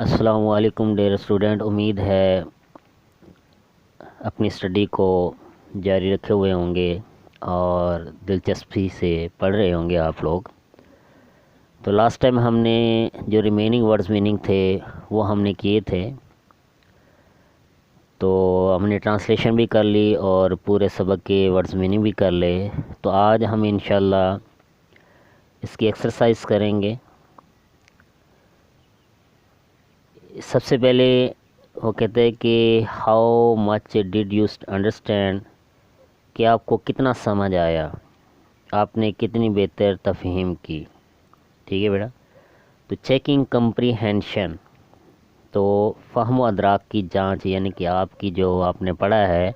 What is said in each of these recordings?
السلام علیکم dear student, امید ہے اپنی اسٹڈی کو جاری رکھے ہوئے ہوں گے اور دلچسپی سے پڑھ رہے ہوں گے آپ لوگ۔ تو لاسٹ ٹائم ہم نے جو ریمیننگ ورڈز میننگ تھے وہ ہم نے کیے تھے، تو ہم نے ٹرانسلیشن بھی کر لی اور پورے سبق کے ورڈز میننگ بھی کر لے۔ تو آج ہم انشاءاللہ اس کی ایکسرسائز کریں گے۔ سب سے پہلے وہ کہتے ہیں کہ how much did you understand, کہ آپ کو کتنا سمجھ آیا، آپ نے کتنی بہتر تفہیم کی۔ ٹھیک ہے بیٹا، تو چیکنگ کمپریہنشن، تو فہم و ادراک کی جانچ، یعنی کہ آپ کی جو آپ نے پڑھا ہے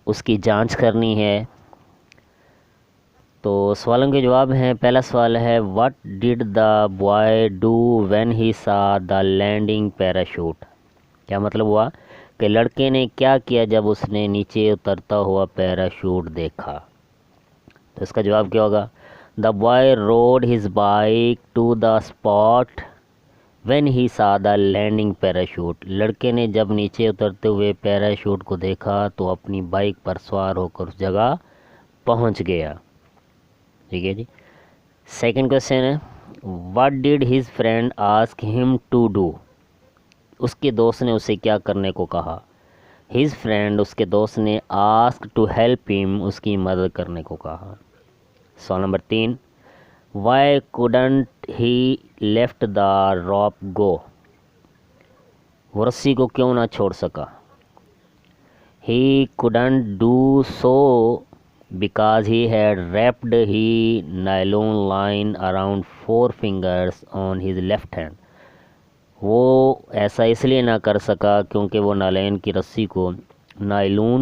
اس کی جانچ کرنی ہے۔ تو سوالوں کے جواب ہیں۔ پہلا سوال ہے what did the boy do when he saw the landing parachute, کیا مطلب ہوا کہ لڑکے نے کیا کیا جب اس نے نیچے اترتا ہوا پیراشوٹ دیکھا۔ تو اس کا جواب کیا ہوگا؟ The boy rode his bike to the spot when he saw the landing parachute, لڑکے نے جب نیچے اترتے ہوئے پیراشوٹ کو دیکھا تو اپنی بائک پر سوار ہو کر اس جگہ پہنچ گیا۔ ٹھیک ہے جی۔ سیکنڈ کویسچن ہے what did his friend ask ہم ٹو ڈو، اس کے دوست نے اسے کیا کرنے کو کہا۔ ہز فرینڈ، اس کے دوست نے آسک ٹو ہیلپ ہم، اس کی مدد کرنے کو کہا۔ سوال نمبر 3 why couldn't he left the rope go, وہ رسی کو کیوں نہ چھوڑ سکا۔ He couldn't do so because he had wrapped he nylon line around 4 fingers on his left hand، وہ ایسا اس لیے نہ کر سکا کیونکہ وہ نائلون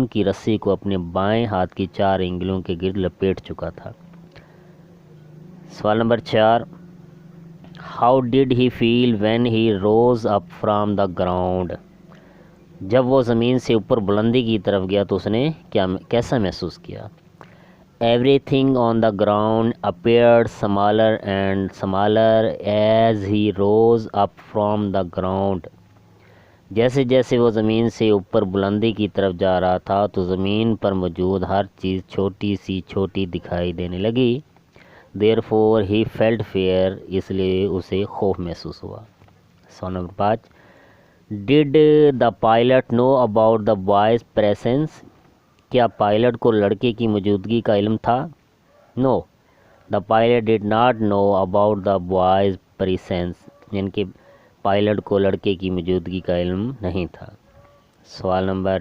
کی رسی کو اپنے بائیں ہاتھ کی 4 انگلیوں کے گرد لپیٹ چکا تھا۔ سوال نمبر 4 how did he feel when he rose up from the ground, جب وہ زمین سے اوپر بلندی کی طرف گیا تو اس نے کیسا محسوس کیا۔ Everything on the ground appeared smaller and smaller as he rose up from the ground, جیسے جیسے وہ زمین سے اوپر بلندی کی طرف جا رہا تھا تو زمین پر موجود ہر چیز چھوٹی سی چھوٹی دکھائی دینے لگی۔ Therefore he felt fear، اس لیے اسے خوف محسوس ہوا۔ سوال number 5 Did the pilot know about the boy's presence، کیا پائلٹ کو لڑکے کی موجودگی کا علم تھا؟ No، the pilot did not know about the boy's presence، یعنی کہ پائلٹ کو لڑکے کی موجودگی کا علم نہیں تھا۔ سوال number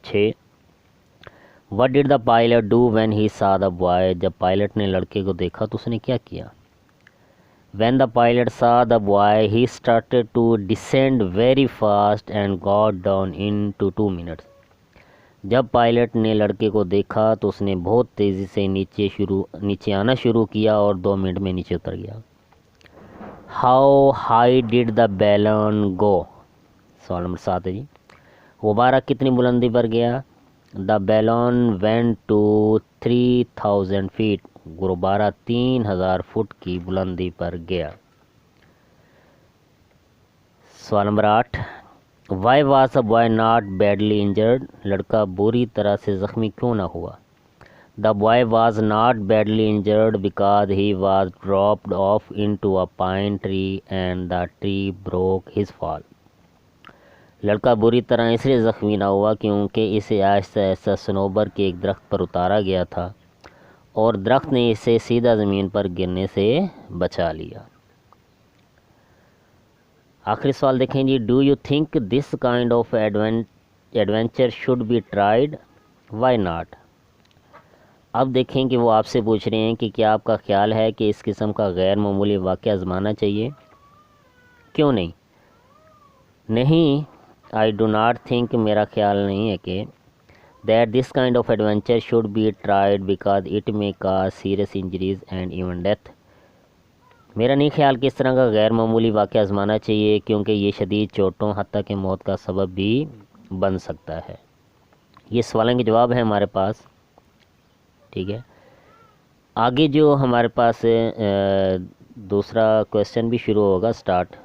6 What did the pilot do when he saw the boy، جب پائلٹ نے لڑکے کو دیکھا تو اس نے کیا کیا۔ When the pilot saw the boy he started to descend very fast and got down in 2 minutes، جب پائلٹ نے لڑکے کو دیکھا تو اس نے بہت تیزی سے نیچے آنا شروع کیا اور 2 منٹ میں نیچے اتر گیا۔ How high did the balloon go، سوال نمبر 7 ہے جی، غبارہ کتنی بلندی پر گیا۔ The balloon went to 3000 feet، غبارہ 3000 fit کی بلندی پر گیا۔ سوال number 8 Why was the boy not badly injured، لڑکا بری طرح سے زخمی کیوں نہ ہوا۔ The boy was not badly injured because he was dropped off into a pine tree and the tree broke his fall، لڑکا بری طرح اس لیے زخمی نہ ہوا کیونکہ اسے آہستہ آہستہ صنوبر کے ایک درخت پر اتارا گیا تھا اور درخت نے اسے سیدھا زمین پر گرنے سے بچا لیا۔ آخری سوال دیکھیں جی do you think this kind of adventure should be tried, why not. اب دیکھیں کہ وہ آپ سے پوچھ رہے ہیں کہ کیا آپ کا خیال ہے کہ اس قسم کا غیر معمولی واقعہ آزمانا چاہیے، کیوں نہیں۔ نہیں، I do not think، میرا خیال نہیں ہے کہ that this kind of adventure should be tried because it may cause serious injuries and even death، میرا نہیں خیال کہ اس طرح کا غیر معمولی واقعہ آزمانا چاہیے کیونکہ یہ شدید چوٹوں حتیٰ کہ موت کا سبب بھی بن سکتا ہے۔ یہ سوالوں کے جواب ہیں ہمارے پاس۔ ٹھیک ہے، آگے جو ہمارے پاس دوسرا کویسچن بھی شروع ہوگا، سٹارٹ